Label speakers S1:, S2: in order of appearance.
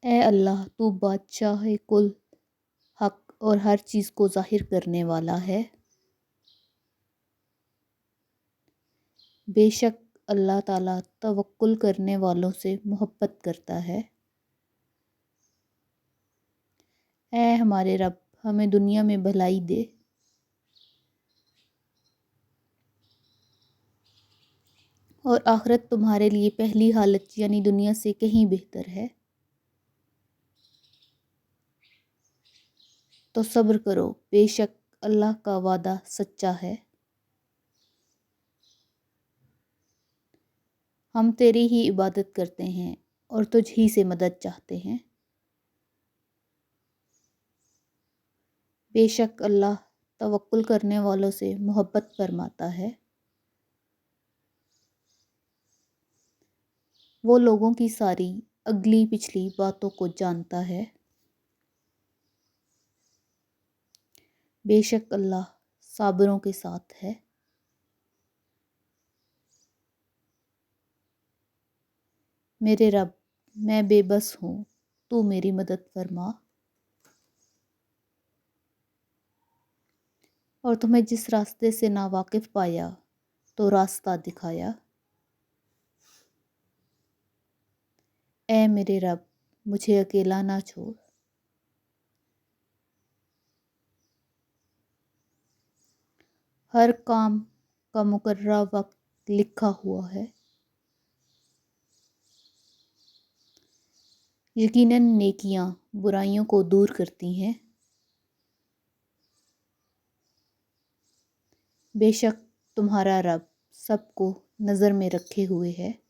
S1: اے اللہ تو بادشاہ کل حق اور ہر چیز کو ظاہر کرنے والا ہے۔ بے شک اللہ تعالیٰ توکل کرنے والوں سے محبت کرتا ہے۔ اے ہمارے رب ہمیں دنیا میں بھلائی دے اور آخرت تمہارے لیے پہلی حالت یعنی دنیا سے کہیں بہتر ہے۔ تو صبر کرو، بے شک اللہ کا وعدہ سچا ہے۔ ہم تیری ہی عبادت کرتے ہیں اور تجھ ہی سے مدد چاہتے ہیں۔ بے شک اللہ توکل کرنے والوں سے محبت فرماتا ہے۔ وہ لوگوں کی ساری اگلی پچھلی باتوں کو جانتا ہے۔ بے شک اللہ صابروں کے ساتھ ہے۔ میرے رب میں بے بس ہوں، تو میری مدد فرما۔ اور تمہیں جس راستے سے ناواقف پایا تو راستہ دکھایا۔ اے میرے رب مجھے اکیلا نہ چھوڑ۔ ہر کام کا مقررہ وقت لکھا ہوا ہے۔ یقیناً نیکیاں برائیوں کو دور کرتی ہیں۔ بے شک تمہارا رب سب کو نظر میں رکھے ہوئے ہے۔